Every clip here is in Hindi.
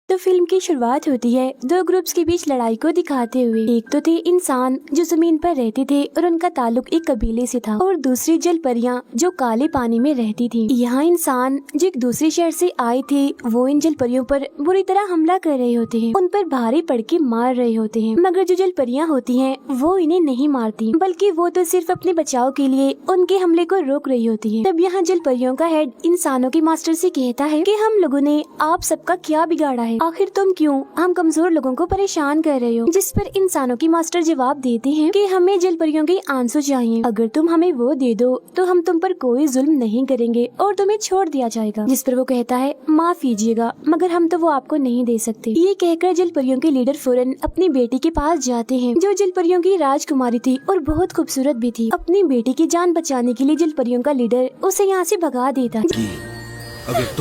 तो फिल्म की शुरुआत होती है दो ग्रुप्स के बीच लड़ाई को दिखाते हुए। एक तो थे इंसान जो जमीन पर रहते थे और उनका ताल्लुक एक कबीले से था, और दूसरी जल परियां जो काले पानी में रहती थी। यहाँ इंसान जो एक दूसरे शहर से आए थे वो इन जल परियों पर बुरी तरह हमला कर रहे होते हैं, उन पर भारी पड़ के मार रहे होते हैं। मगर जो जल परियां होती हैं वो इन्हें नहीं मारती, बल्कि वो तो सिर्फ अपने बचाव के लिए उनके हमले को रोक रही होती है। तब यहाँ जल परियों का हेड इंसानों के मास्टर से कहता है कि हम लोगों ने आप सबका क्या बिगाड़ा है, आखिर तुम क्यों हम कमजोर लोगों को परेशान कर रहे हो। जिस पर इंसानों की मास्टर जवाब देते हैं कि हमें जल परियों के आंसू चाहिए, अगर तुम हमें वो दे दो तो हम तुम पर कोई जुल्म नहीं करेंगे और तुम्हें छोड़ दिया जाएगा। जिस पर वो कहता है माफ कीजिएगा मगर हम तो वो आपको नहीं दे सकते। ये कहकर जल परियों के लीडर फौरन अपनी बेटी के पास जाते हैं जो जल परियों की राजकुमारी थी और बहुत खूबसूरत भी थी। अपनी बेटी की जान बचाने के लिए जल परियों का लीडर उसे यहाँ से भगा देता है।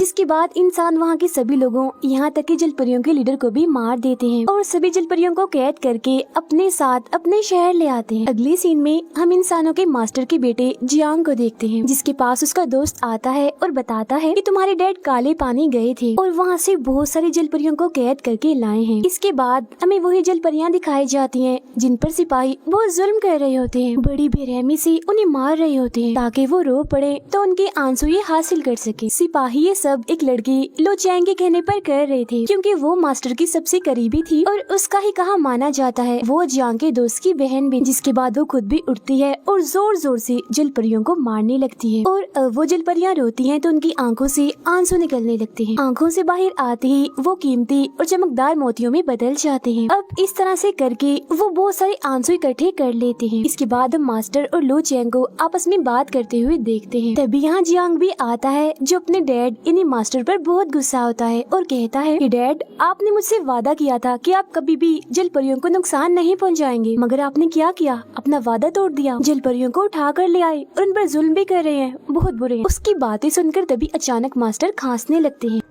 इसके बाद इंसान वहाँ के सभी लोगों यहाँ तक कि जल परियों के लीडर को भी मार देते हैं और सभी जल परियों को कैद करके अपने साथ अपने शहर ले आते हैं। अगले सीन में हम इंसानों के मास्टर के बेटे जियांग को देखते हैं, जिसके पास उसका दोस्त आता है और बताता है कि तुम्हारे डैड काले पानी गए थे और वहाँ से बहुत सारी जल परियों को कैद करके लाए हैं। इसके बाद हमें वही जल परियां दिखाई जाती हैं जिन पर सिपाही बहुत जुल्म कर रहे होते हैं, बड़ी बेरहमी से उन्हें मार रहे होते हैं ताकि वो रो पड़े तो उनके आंसू ये हासिल कर सके। सिपाही ये सब एक लड़की लो चैंग के कहने पर कर रहे थे क्योंकि वो मास्टर की सबसे करीबी थी और उसका ही कहा माना जाता है वो जियांग के दोस्त की बहन भी। जिसके बाद वो खुद भी उठती है और जोर जोर से जल परियों को मारने लगती है और वो जल परियां रोती हैं तो उनकी आंखों से आंसू निकलने लगते हैं। आंखों से बाहर आते ही वो कीमती और चमकदार मोतियों में बदल जाते हैं। अब इस तरह से करके वो बहुत सारे आंसू इकट्ठे कर लेते हैं। इसके बाद हम मास्टर और लो चैंग को आपस में बात करते हुए देखते हैं। तभी यहाँ जियांग भी आता है जो अपने डैड इन्हीं मास्टर पर बहुत गुस्सा होता है और कहता है कि डैड आपने मुझसे वादा किया था कि आप कभी भी जल परियों को नुकसान नहीं पहुंचाएंगे, मगर आपने क्या किया, अपना वादा तोड़ दिया। जल परियों को उठा कर ले आए और उन पर जुल्म भी कर रहे हैं, बहुत बुरे हैं। उसकी बातें सुनकर तभी अचानक मास्टर खांसने लगते हैं।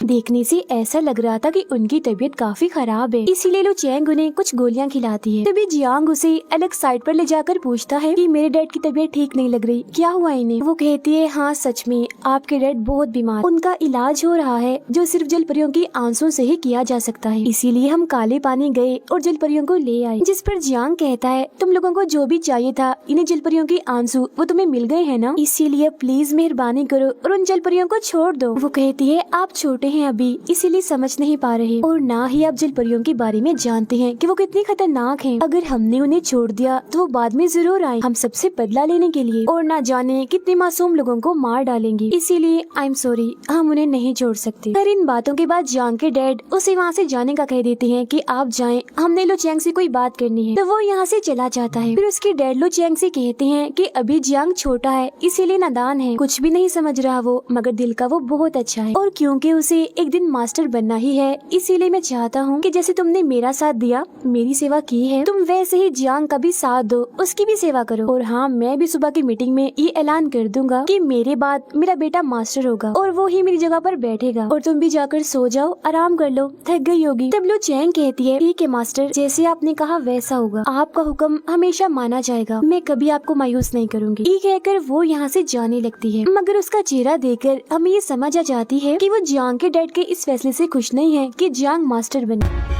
देखने से ऐसा लग रहा था कि उनकी तबीयत काफी खराब है, इसीलिए लो चैंग उन्हें कुछ गोलियां खिलाती है। तभी जियांग उसे अलग साइड पर ले जाकर पूछता है कि मेरे डैड की तबीयत ठीक नहीं लग रही, क्या हुआ इन्हें। वो कहती है हाँ सच में आपके डैड बहुत बीमार, उनका इलाज हो रहा है जो सिर्फ जल परियों की आंसू से ही किया जा सकता है, इसीलिए हम काले पानी गए और जल परियों को ले आए। जिस पर जियांग कहता है तुम लोगों को जो भी चाहिए था इन्हें जल परियों के आंसू वो तुम्हें मिल गए है ना, इसीलिए प्लीज मेहरबानी करो और उन जल परियों को छोड़ दो। वो कहती है आप छोटे हैं अभी इसीलिए समझ नहीं पा रहे और ना ही आप जल परियों के बारे में जानते हैं कि वो कितनी खतरनाक हैं। अगर हमने उन्हें छोड़ दिया तो वो बाद में जरूर आए हम सबसे बदला लेने के लिए और ना जाने कितने मासूम लोगों को मार डालेंगे, इसीलिए आई एम सॉरी हम उन्हें नहीं छोड़ सकते। फिर इन बातों के बाद जियांग के डैड उसे वहाँ से जाने का कह देते हैं कि आप जाएं, हमने लो चैंग से कोई बात करनी है। तो वो यहाँ से चला जाता है। फिर उसके डैड लो चैंग से कहते हैं कि अभी जियांग छोटा है इसीलिए नादान है, कुछ भी नहीं समझ रहा वो, मगर दिल का वो बहुत अच्छा है और क्योंकि उसे एक दिन मास्टर बनना ही है इसीलिए मैं चाहता हूँ कि जैसे तुमने मेरा साथ दिया, मेरी सेवा की है, तुम वैसे ही जियांग का भी साथ दो, उसकी भी सेवा करो। और हाँ मैं भी सुबह की मीटिंग में ये ऐलान कर दूंगा कि मेरे बाद मेरा बेटा मास्टर होगा और वो ही मेरी जगह पर बैठेगा और तुम भी जाकर सो जाओ, आराम कर लो, थक गई होगी। तब लो चैंग कहती है ठीक है मास्टर, जैसे आपने कहा वैसा होगा, आपका हुक्म हमेशा माना जाएगा, मैं कभी आपको मायूस नहीं करूंगी। ये कहकर वो यहाँ से जाने लगती है, मगर उसका चेहरा देखकर हमें ये समझ आ जाती है कि वो जियांग के डैड के इस फैसले से खुश नहीं है कि जियांग मास्टर बने।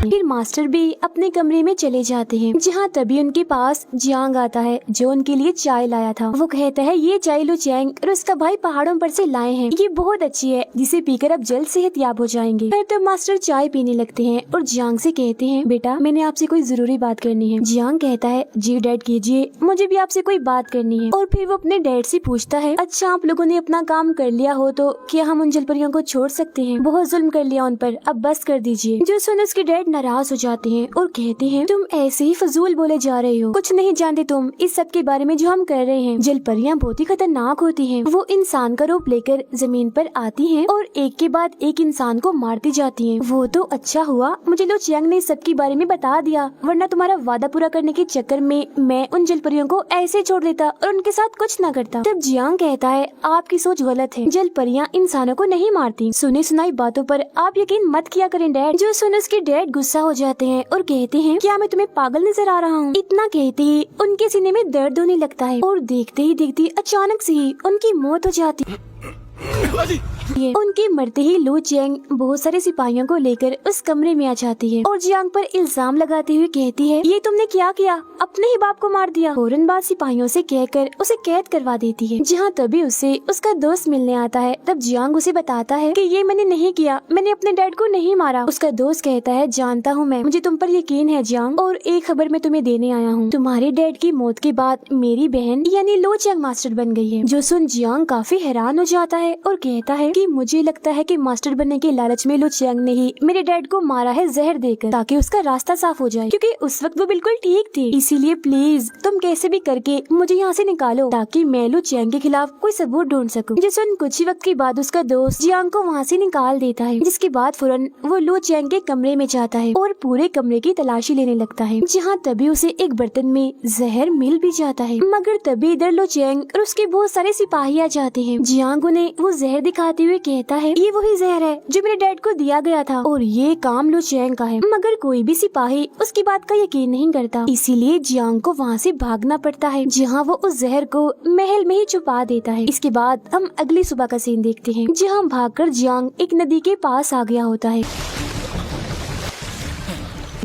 फिर मास्टर भी अपने कमरे में चले जाते हैं, जहाँ तभी उनके पास जियांग आता है जो उनके लिए चाय लाया था। वो कहता है ये चाय लो चैंग और उसका भाई पहाड़ों पर से लाए हैं, ये बहुत अच्छी है जिसे पीकर अब जल्द सेहतयाब हो जाएंगे। फिर तो मास्टर चाय पीने लगते हैं और जियांग से कहते हैं बेटा मैंने आपसे कोई जरूरी बात करनी है। जियांग कहता है जी डैड कीजिए, मुझे भी आपसे कोई बात करनी है। और फिर वो अपने डैड से पूछता है अच्छा आप लोगों ने अपना काम कर लिया हो तो क्या हम उन जल परियों को छोड़ सकते हैं, बहुत जुल्म कर लिया उन पर, अब बस कर दीजिए। जो सुन उसके डैड नाराज हो जाते हैं और कहते हैं तुम ऐसे ही फजूल बोले जा रहे हो, कुछ नहीं जानते तुम इस सब के बारे में जो हम कर रहे हैं। जल परियां बहुत ही खतरनाक होती हैं, वो इंसान का रूप लेकर जमीन पर आती हैं और एक के बाद एक इंसान को मारती जाती हैं। वो तो अच्छा हुआ मुझे लो चैंग ने सब के बारे में बता दिया, वरना तुम्हारा वादा पूरा करने के चक्कर में मैं उन जल परियों को ऐसे छोड़ देता और उनके साथ कुछ न करता। तब जियांग कहता है आपकी सोच गलत है, जल परियां इंसानों को नहीं मारती, सुनी सुनाई बातों पर आप यकीन मत किया करें डैड। जो सुन उसके डैड गुस्सा हो जाते हैं और कहते हैं क्या मैं तुम्हें पागल नजर आ रहा हूँ। इतना कहते ही उनके सीने में दर्द होने लगता है और देखते ही देखते अचानक से ही उनकी मौत हो जाती है। उनके मरते ही लू चेंग बहुत सारे सिपाहियों को लेकर उस कमरे में आ जाती है और जियांग पर इल्जाम लगाते हुए कहती है, ये तुमने क्या किया, अपने ही बाप को मार दिया। फौरन बाद सिपाहियों से कहकर उसे कैद करवा देती है। जहाँ तभी उसे उसका दोस्त मिलने आता है। तब जियांग उसे बताता है कि ये मैंने नहीं किया, मैंने अपने डैड को नहीं मारा। उसका दोस्त कहता है, जानता हूँ मैं, मुझे तुम पर यकीन है जियांग, और एक खबर मैं तुम्हें देने आया हूँ। तुम्हारे डैड की मौत के बाद मेरी बहन यानी लो चेंग मास्टर बन गई है। जो सुन जियांग काफी हैरान हो जाता है और कहता है कि मुझे लगता है कि मास्टर बनने के लालच में लो चेंग ने ही मेरे डैड को मारा है जहर देकर, ताकि उसका रास्ता साफ हो जाए, क्योंकि उस वक्त वो बिल्कुल ठीक थी। इसीलिए प्लीज तुम कैसे भी करके मुझे यहाँ से निकालो, ताकि मैं लो चेंग के खिलाफ कोई सबूत ढूंढ सकूं। जो सुन कुछ ही वक्त के बाद उसका दोस्त जियांग को वहाँ से निकाल देता है, जिसके बाद फौरन वो लो चेंग के कमरे में जाता है और पूरे कमरे की तलाशी लेने लगता है। जहाँ तभी उसे एक बर्तन में जहर मिल भी जाता है, मगर तभी इधर लो चेंग और उसके बहुत सारे सिपाही आ जाते हैं। जियांग उन्हें वो जहर दिखाते हुए कहता है, ये वही जहर है जो मेरे डैड को दिया गया था और ये काम लो चेंग का है। मगर कोई भी सिपाही उसकी बात का यकीन नहीं करता, इसीलिए जियांग को वहाँ से भागना पड़ता है, जहाँ वो उस जहर को महल में ही छुपा देता है। इसके बाद हम अगली सुबह का सीन देखते हैं, जहाँ भागकर जियांग एक नदी के पास आ गया होता है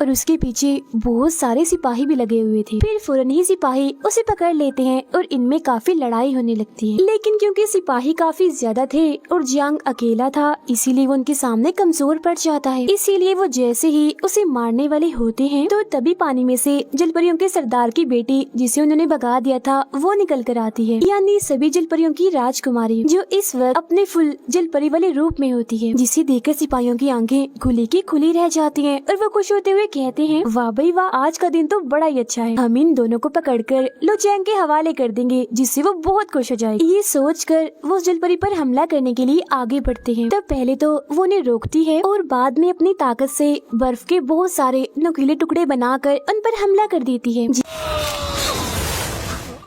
और उसके पीछे बहुत सारे सिपाही भी लगे हुए थे। फिर फौरन ही सिपाही उसे पकड़ लेते हैं और इनमें काफी लड़ाई होने लगती है। लेकिन क्योंकि सिपाही काफी ज्यादा थे और जियांग अकेला था, इसीलिए वो उनके सामने कमजोर पड़ जाता है। इसीलिए वो जैसे ही उसे मारने वाले होते हैं तो तभी पानी में से जलपरियों के सरदार की बेटी, जिसे उन्होंने भगा दिया था, वो निकल कर आती है, यानी सभी जलपरियों की राजकुमारी, जो इस वक्त अपने फुल जलपरी वाले रूप में होती है, जिसे देखकर सिपाहियों की आंखें खुली की खुली रह जाती है और वो खुश होते हुए कहते हैं, वाह भाई वाह, आज का दिन तो बड़ा ही अच्छा है, हम इन दोनों को पकड़कर लो चेंग के हवाले कर देंगे, जिससे वो बहुत खुश हो जाएगी। ये सोचकर वो उस जलपरी पर हमला करने के लिए आगे बढ़ते हैं। तब पहले तो वो उन्हें रोकती है और बाद में अपनी ताकत से बर्फ के बहुत सारे नुकीले टुकड़े बनाकर उन पर हमला कर देती है,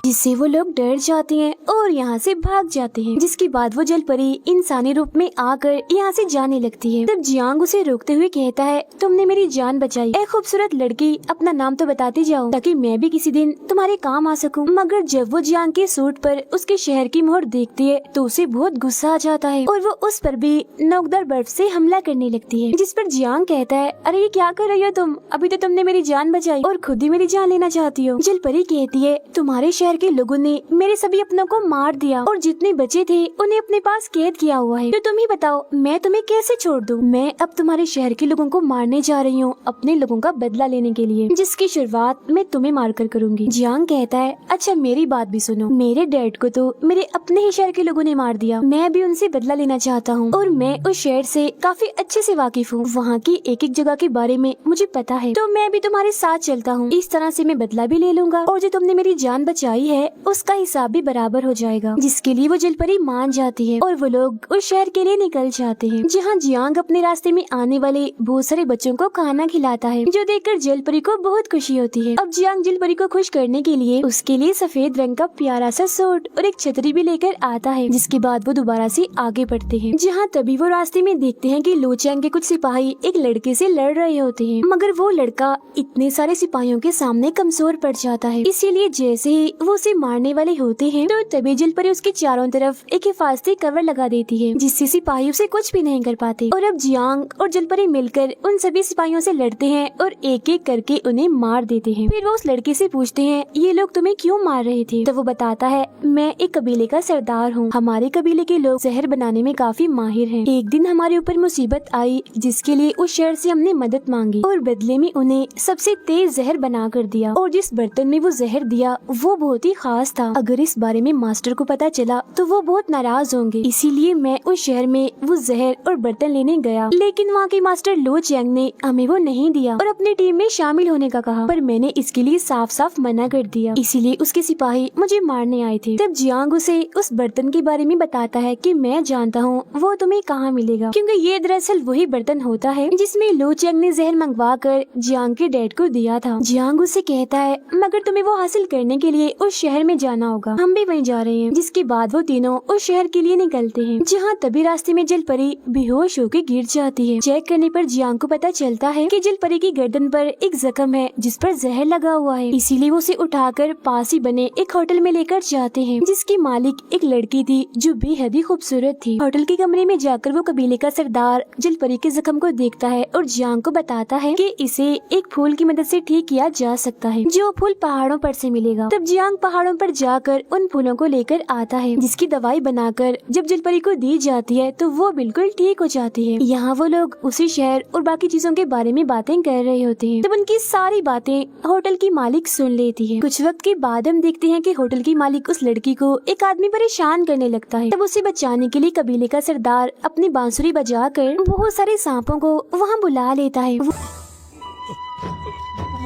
जिससे वो लोग डर जाते हैं और यहाँ से भाग जाते हैं। जिसके बाद वो जलपरी इंसानी रूप में आकर यहाँ से जाने लगती है। तब जियांग उसे रोकते हुए कहता है, तुमने मेरी जान बचाई, ए खूबसूरत लड़की, अपना नाम तो बताती जाओ ताकि मैं भी किसी दिन तुम्हारे काम आ सकूं। मगर जब वो जियांग के सूट पर उसके शहर की मोहर देखती है तो उसे बहुत गुस्सा आ जाता है और वो उस पर भी नोकदार बर्फ से हमला करने लगती है। जिस पर जियांग कहता है, अरे ये क्या कर रही हो तुम, अभी तो तुमने मेरी जान बचाई और खुद ही मेरी जान लेना चाहती हो। जलपरी कहती है, तुम्हारे शहर के लोगों ने मेरे सभी अपनों को मार दिया और जितने बचे थे उन्हें अपने पास कैद किया हुआ है, तो तुम ही बताओ मैं तुम्हें कैसे छोड़ दूं। मैं अब तुम्हारे शहर के लोगों को मारने जा रही हूँ, अपने लोगों का बदला लेने के लिए, जिसकी शुरुआत मैं तुम्हें मारकर करूंगी। जियांग कहता है, अच्छा मेरी बात भी सुनो, मेरे डैड को तो मेरे अपने ही शहर के लोगों ने मार दिया, मैं भी उनसे बदला लेना चाहता हूँ और मैं उस शहर से काफी अच्छे से वाकिफ हूँ, वहाँ की एक एक जगह के बारे में मुझे पता है, तो मैं भी तुम्हारे साथ चलता हूँ। इस तरह से मैं बदला भी ले लूंगा और जो तुमने मेरी जान बचाई है उसका हिसाब भी बराबर हो जाएगा। जिसके लिए वो जलपरी मान जाती है और वो लोग उस शहर के लिए निकल जाते हैं, जहाँ जियांग अपने रास्ते में आने वाले बहुत सारे बच्चों को खाना खिलाता है, जो देखकर जलपरी को बहुत खुशी होती है। अब जियांग जलपरी को खुश करने के लिए उसके लिए सफेद रंग का प्यारा सा सूट और एक छतरी भी लेकर आता है। जिसके बाद वो दोबारा से आगे बढ़ते हैं, जहाँ तभी वो रास्ते में देखते हैं कि लो चेंग के कुछ सिपाही एक लड़के से लड़ रहे होते हैं, मगर वो लड़का इतने सारे सिपाहियों के सामने कमजोर पड़ जाता है। इसीलिए जैसे ही वो उसे मारने वाले होते हैं तो तभी जलपरी उसके चारों तरफ एक हिफाजती कवर लगा देती है, जिससे सिपाही उसे कुछ भी नहीं कर पाते। और अब जियांग और जलपरी मिलकर उन सभी सिपाहियों से लड़ते हैं और एक एक करके उन्हें मार देते हैं। फिर वो उस लड़के से पूछते हैं, ये लोग तुम्हें क्यों मार रहे थे? तो वो बताता है, मैं एक कबीले का सरदार हूँ, हमारे कबीले के लोग जहर बनाने में काफी माहिर हैं। एक दिन हमारे ऊपर मुसीबत आई, जिसके लिए उस शहर से हमने मदद मांगी और बदले में उन्हें सबसे तेज जहर बना कर दिया, और जिस बर्तन में वो जहर दिया वो बहुत ही खास था। अगर इस बारे में मास्टर को पता चला तो वो बहुत नाराज होंगे, इसीलिए मैं उस शहर में वो जहर और बर्तन लेने गया, लेकिन वहाँ के मास्टर लो चेंग ने हमें वो नहीं दिया और अपनी टीम में शामिल होने का कहा, पर मैंने इसके लिए साफ साफ मना कर दिया, इसीलिए उसके सिपाही मुझे मारने आए थे। तब जियांग उसे उस बर्तन के बारे में बताता है कि मैं जानता हूँ वो तुम्हें कहाँ मिलेगा, क्योंकि ये दरअसल वही बर्तन होता है जिसमें लो चेंग ने जहर मंगवा कर जियांग के डैड को दिया था। जियांग उससे कहता है, मगर तुम्हें वो हासिल करने के लिए उस उस शहर में जाना होगा, हम भी वहीं जा रहे हैं। जिसके बाद वो तीनों उस शहर के लिए निकलते हैं, जहाँ तभी रास्ते में जल परी बेहोश होकर गिर जाती है। चेक करने पर जियांग को पता चलता है कि जल परी की गर्दन पर एक जख्म है जिस पर जहर लगा हुआ है, इसीलिए वो उसे उठाकर पास ही बने एक होटल में लेकर जाते हैं, जिसकी मालिक एक लड़की थी जो बेहद ही खूबसूरत थी। होटल के कमरे में जाकर वो कबीले का सरदार जल परी के जख्म को देखता है और जियांग को बताता है कि इसे एक फूल की मदद से ठीक किया जा सकता है, जो फूल पहाड़ों पर से मिलेगा। तब जियांग पहाड़ों पर जाकर उन फूलों को लेकर आता है, जिसकी दवाई बनाकर जब जल परी को दी जाती है तो वो बिल्कुल ठीक हो जाती है। यहाँ वो लोग उसी शहर और बाकी चीजों के बारे में बातें कर रहे होते हैं। तब उनकी सारी बातें होटल की मालिक सुन लेती है। कुछ वक्त के बाद हम देखते हैं कि होटल की मालिक उस लड़की को एक आदमी परेशान करने लगता है। तब उसे बचाने के लिए कबीले का सरदार अपनी बांसुरी बजाकर बहुत सारे सांपों को वहाँ बुला लेता है।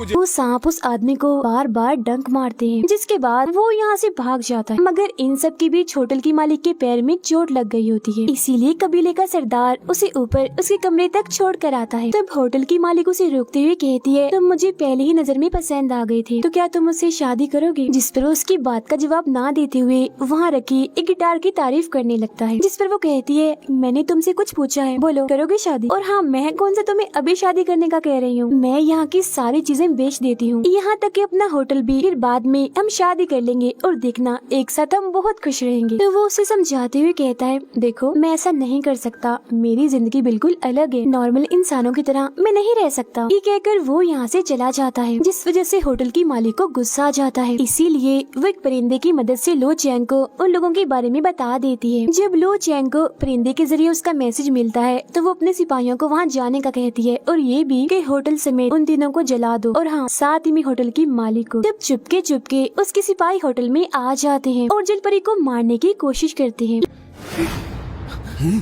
वो सांप उस आदमी को बार बार डंक मारते हैं, जिसके बाद वो यहाँ से भाग जाता है। मगर इन सब के बीच होटल की मालिक के पैर में चोट लग गई होती है, इसीलिए कबीले का सरदार उसे ऊपर उसके कमरे तक छोड़ कर आता है। तब होटल की मालिक उसे रोकते हुए कहती है, तुम मुझे पहले ही नजर में पसंद आ गए थे, तो क्या तुम मुझसे शादी करोगे? जिस पर उसकी बात का जवाब ना देते हुए वहाँ रखी एक गिटार की तारीफ करने लगता है, जिस पर वो कहती है, मैंने तुमसे कुछ पूछा है, बोलो करोगे शादी? और हाँ, मैं कौन सा तुम्हें अभी शादी करने का कह रही हूँ, मैं यहाँ की सारी चीजें बेच देती हूँ, यहाँ तक कि अपना होटल भी, फिर बाद में हम शादी कर लेंगे और देखना एक साथ हम बहुत खुश रहेंगे। तो वो उसे समझाते हुए कहता है, देखो मैं ऐसा नहीं कर सकता, मेरी जिंदगी बिल्कुल अलग है, नॉर्मल इंसानों की तरह मैं नहीं रह सकता। ये कहकर वो यहाँ से चला जाता है, जिस वजह से होटल की मालिक को गुस्सा आ जाता है। इसीलिए वो एक परिंदे की मदद से लो चैंग को उन लोगों के बारे में बता देती है। जब लो चैंग को परिंदे के जरिए उसका मैसेज मिलता है तो वो अपने सिपाहियों को वहाँ जाने का कहती है और ये भी कि होटल समेत उन तीनों को जला दो, और हाँ साथ ही में होटल की मालिक को। जब चुपके उसके सिपाही होटल में आ जाते हैं और जल परी को मारने की कोशिश करते हैं,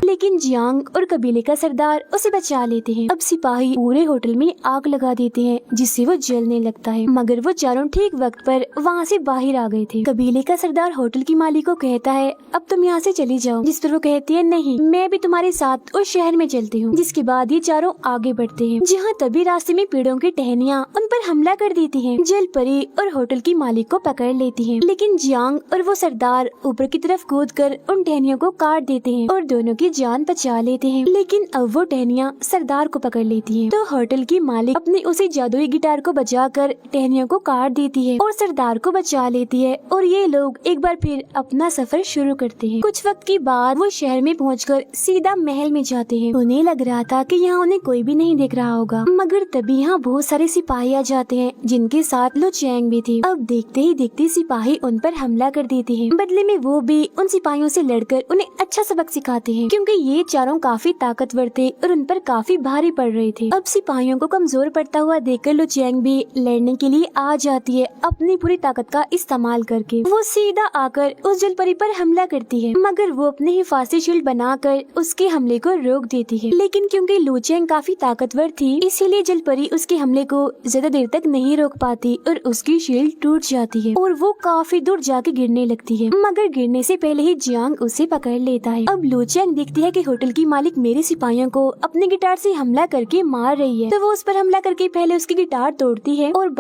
लेकिन जियांग और कबीले का सरदार उसे बचा लेते हैं। अब सिपाही पूरे होटल में आग लगा देते हैं, जिससे वो जलने लगता है, मगर वो चारों ठीक वक्त पर वहाँ से बाहर आ गए थे। कबीले का सरदार होटल की मालिक को कहता है, अब तुम यहाँ से चली जाओ, जिस पर वो कहती है, नहीं मैं भी तुम्हारे साथ उस शहर में चलती हूँ। जिसके बाद ये चारों आगे बढ़ते हैं, जहाँ तभी रास्ते में पेड़ों की टहनियाँ उन पर हमला कर देती है। जल परी और होटल की मालिक को पकड़ लेती है, लेकिन जियांग और वो सरदार ऊपर की तरफ कूद कर उन टहनियों को काट देते हैं और दोनों की जान बचा लेते हैं। लेकिन अब वो टहनियाँ सरदार को पकड़ लेती हैं, तो होटल की मालिक अपनी उसी जादुई गिटार को बजाकर टहनियों को काट देती है और सरदार को बचा लेती है, और ये लोग एक बार फिर अपना सफर शुरू करते हैं। कुछ वक्त के बाद वो शहर में पहुंचकर सीधा महल में जाते हैं। उन्हें लग रहा था कि यहाँ उन्हें कोई भी नहीं देख रहा होगा, मगर तभी यहाँ बहुत सारे सिपाही आ जाते हैं, जिनके साथ लो चैंग भी थी। अब देखते ही देखते सिपाही उन पर हमला कर देते हैं। बदले में वो भी उन सिपाहियों से लड़कर उन्हें अच्छा सबक सिखाते हैं, क्योंकि ये चारों काफी ताकतवर थे और उन पर काफी भारी पड़ रहे थे। अब सिपाहियों को कमजोर पड़ता हुआ देखकर लो चैंग भी लड़ने के लिए आ जाती है। अपनी पूरी ताकत का इस्तेमाल करके वो सीधा आकर उस जल परी पर हमला करती है, मगर वो अपने हिफाजती शील्ड बनाकर उसके हमले को रोक देती है। लेकिन क्योंकि लो चैंग काफी ताकतवर थी, इसीलिए जल परी उसके हमले को ज्यादा देर तक नहीं रोक पाती और उसकी शील्ड टूट जाती है और वो काफी दूर जाके गिरने लगती है, मगर गिरने से पहले ही जियांग उसे पकड़ लेता है। अब लो चैंग देखती है कि होटल की मालिक मेरे सिपाहियों को अपने गिटार से हमला करके मार रही है, तो वो उस पर हमला करके पहले उसकी गिटार तोड़ती है और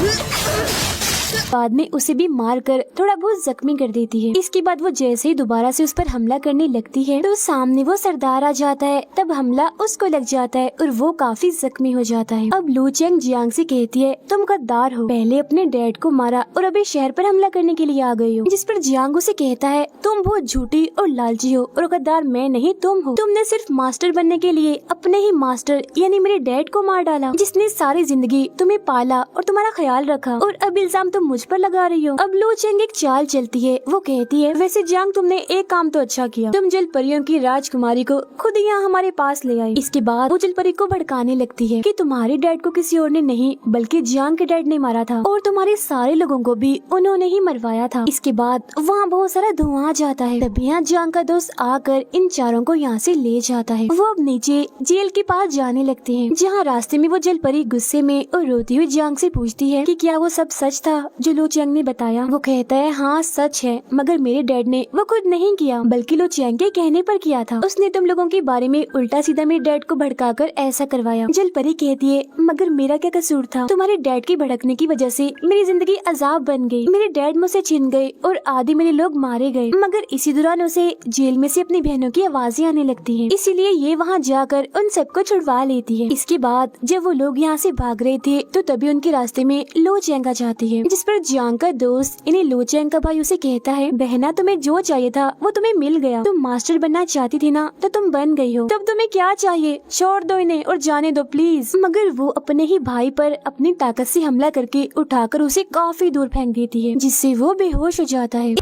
बाद में उसे भी मारकर थोड़ा बहुत जख्मी कर देती है। इसके बाद वो जैसे ही दोबारा से उस पर हमला करने लगती है तो सामने वो सरदार आ जाता है। तब हमला उसको लग जाता है और वो काफी जख्मी हो जाता है। अब लो चैंग जियांग से कहती है, तुम गद्दार हो, पहले अपने डैड को मारा और अभी शहर पर हमला करने के लिए आ गई हो। जिस पर जियांग उसे कहता है, तुम बहुत झूठी और लालची हो और गद्दार मैं नहीं तुम हो। तुमने सिर्फ मास्टर बनने के लिए अपने ही मास्टर यानी मेरे डैड को मार डाला, जिसने सारी जिंदगी तुम्हें पाला और तुम्हारा ख्याल रखा, और अब इल्जाम तुम मुझ पर लगा रही हो। अब लो चैंग एक चाल चलती है, वो कहती है, वैसे जियांग तुमने एक काम तो अच्छा किया, तुम जल परियों की राजकुमारी को खुद यहाँ हमारे पास ले आई। इसके बाद वो जल परी को भड़काने लगती है कि तुम्हारे डैड को किसी और ने नहीं बल्कि जियांग के डैड ने मारा था और तुम्हारे सारे लोगों को भी उन्होंने ही मरवाया था। इसके बाद वहाँ बहुत सारा धुआं आ जाता है। तभी यहाँ जियांग का दोस्त आकर इन चारों को यहाँ से ले जाता है। वो अब नीचे जेल के पास जाने लगते हैं, जहाँ रास्ते में वो जल परी गुस्से में और रोती हुई जियांग से पूछती है कि क्या वो सब सच था जो लो चैंग ने बताया। वो कहता है हाँ सच है, मगर मेरे डैड ने वो खुद नहीं किया, बल्कि लो चैंग के कहने पर किया था। उसने तुम लोगों के बारे में उल्टा सीधा मेरे डैड को भड़काकर ऐसा करवाया। जल परी कहती है मगर मेरा क्या कसूर था? तुम्हारे डैड के भड़कने की वजह से मेरी जिंदगी अजाब बन गई। मेरे डैड मुझसे छिन गए और आधे मेरे लोग मारे गए, मगर इसी दौरान उसे जेल में से अपनी बहनों की आवाजें आने लगती हैं। इसीलिए ये वहाँ जाकर उन सबको छुड़वा लेती है। इसके बाद जब वो लोग यहाँ से भाग रहे थे तो तभी उनके रास्ते में लो चैंग आ जाती है, जिस पर जियांग का दोस्त इन्हें लो चैंग का भाई उसे कहता है बहना तुम्हें जो चाहिए था वो तुम्हें मिल गया। तुम मास्टर बनना चाहती थी ना, तो तुम बन गई हो। तब तुम्हें क्या चाहिए? छोड़ दो इन्हें और जाने दो प्लीज। मगर वो अपने ही भाई पर अपनी ताकत से हमला करके उठाकर उसे काफी दूर फेंक देती है, जिससे वो बेहोश हो जाता है।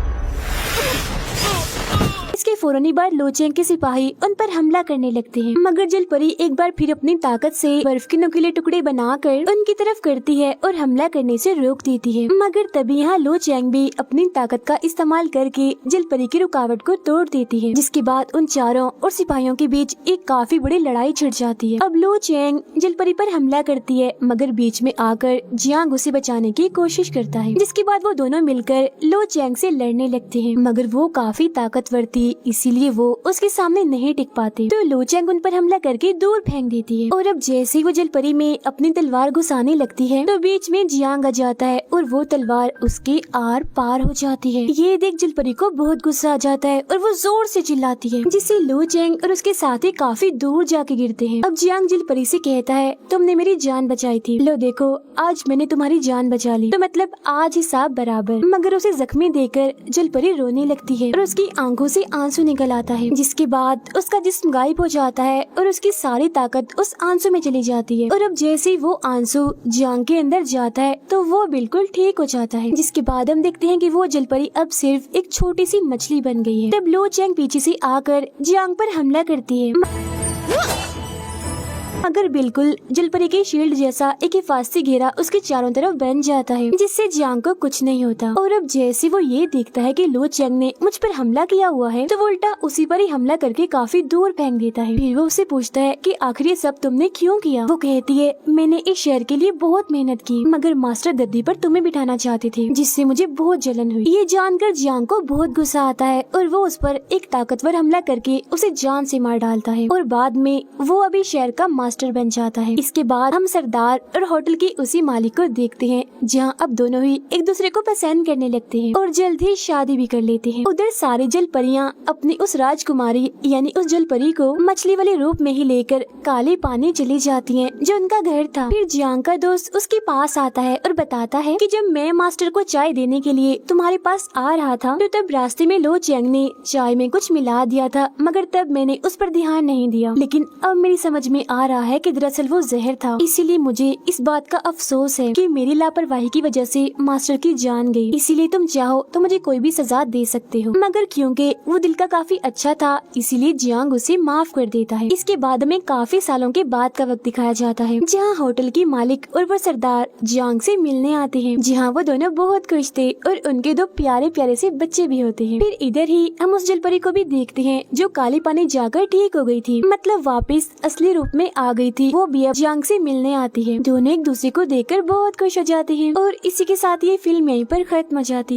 इसके फौरन ही बाद लो चैंग के सिपाही उन पर हमला करने लगते हैं, मगर जल परी एक बार फिर अपनी ताकत से बर्फ के नुकीले टुकड़े बनाकर उनकी तरफ करती है और हमला करने से रोक देती है। मगर तभी यहाँ लो चैंग भी अपनी ताकत का इस्तेमाल करके जल परी की रुकावट को तोड़ देती है, जिसके बाद उन चारों और सिपाहियों के बीच एक काफी बड़ी लड़ाई छिड़ जाती है। अब लो चैंग जल परी पर हमला करती है, मगर बीच में आकर जियांग उसे बचाने की कोशिश करता है, जिसके बाद वो दोनों मिलकर लो चैंग से लड़ने लगते हैं, मगर वो काफी ताकतवर थी, इसीलिए वो उसके सामने नहीं टिक पाते। तो लो चैंग उन पर हमला करके दूर फेंक देती है। और अब जैसे ही वो जल परी में अपनी तलवार घुसाने लगती है तो बीच में जियांग आ जाता है और वो तलवार उसके आर पार हो जाती है। ये देख जल परी को बहुत गुस्सा आ जाता है और वो जोर से चिल्लाती है, जिससे लो चैंग और उसके साथी काफी दूर जाके गिरते हैं। अब जियांग जल परी से कहता है तुमने मेरी जान बचाई थी, लो देखो आज मैंने तुम्हारी जान बचा ली, तो मतलब आज हिसाब बराबर। मगर उसे जख्मी देकर जल परी रोने लगती है और उसकी आंखों से आंसू निकल आता है, जिसके बाद उसका जिस्म गायब हो जाता है और उसकी सारी ताकत उस आंसू में चली जाती है। और अब जैसे ही वो आंसू जियांग के अंदर जाता है तो वो बिल्कुल ठीक हो जाता है, जिसके बाद हम देखते हैं कि वो जल परी अब सिर्फ एक छोटी सी मछली बन गई है। तब लो चैंग पीछे से आकर जियांग पर हमला करती है, मगर बिल्कुल जल परी के शील्ड जैसा एक हिफाजती घेरा उसके चारों तरफ बन जाता है, जिससे जियांग को कुछ नहीं होता। और अब जैसे वो ये देखता है कि लो चैंग ने मुझ पर हमला किया हुआ है तो वो उल्टा उसी पर ही हमला करके काफी दूर फेंक देता है। फिर वो उससे पूछता है कि आखिर ये सब तुमने क्यों किया? वो कहती है मैंने इस शहर के लिए बहुत मेहनत की, मगर मास्टर गद्दी पर तुम्हें बिठाना चाहते थे, जिससे मुझे बहुत जलन हुई। ये जानकर जियांग को बहुत गुस्सा आता है और वो उस पर एक ताकतवर हमला करके उसे जान से मार डालता है और बाद में वो अभी शहर का मास्टर बन जाता है। इसके बाद हम सरदार और होटल के उसी मालिक को देखते हैं, जहां अब दोनों ही एक दूसरे को पसंद करने लगते हैं और जल्द ही शादी भी कर लेते हैं। उधर सारी जल परियां अपनी उस राजकुमारी यानी उस जल परी को मछली वाले रूप में ही लेकर काले पानी चली जाती हैं, जो उनका घर था। फिर जियांग का दोस्त उसके पास आता है और बताता है कि जब मैं मास्टर को चाय देने के लिए तुम्हारे पास आ रहा था तो तब रास्ते में लो चैंग ने चाय में कुछ मिला दिया था, मगर तब मैंने उस पर ध्यान नहीं दिया। लेकिन अब मेरी समझ में आ रहा है कि दरअसल वो जहर था, इसीलिए मुझे इस बात का अफसोस है कि मेरी लापरवाही की वजह से मास्टर की जान गई। इसीलिए तुम चाहो तो मुझे कोई भी सजा दे सकते हो। मगर क्योंकि वो दिल का काफी अच्छा था, इसीलिए जियांग उसे माफ कर देता है। इसके बाद हमें काफी सालों के बाद का वक्त दिखाया जाता है, जहाँ होटल की मालिक और वो सरदार जियांग से मिलने आते हैं, जहाँ वो दोनों बहुत खुश थे और उनके दो प्यारे प्यारे से बच्चे भी होते हैं। फिर इधर ही हम उस जलपरी को भी देखते हैं जो काले पानी जाकर ठीक हो गई थी, मतलब वापस असली रूप में आ गई थी। वो भी अब जियांग से मिलने आती है। दोनों एक दूसरे को देखकर बहुत खुश हो जाते हैं और इसी के साथ ये फिल्म यहीं पर खत्म हो जाती है।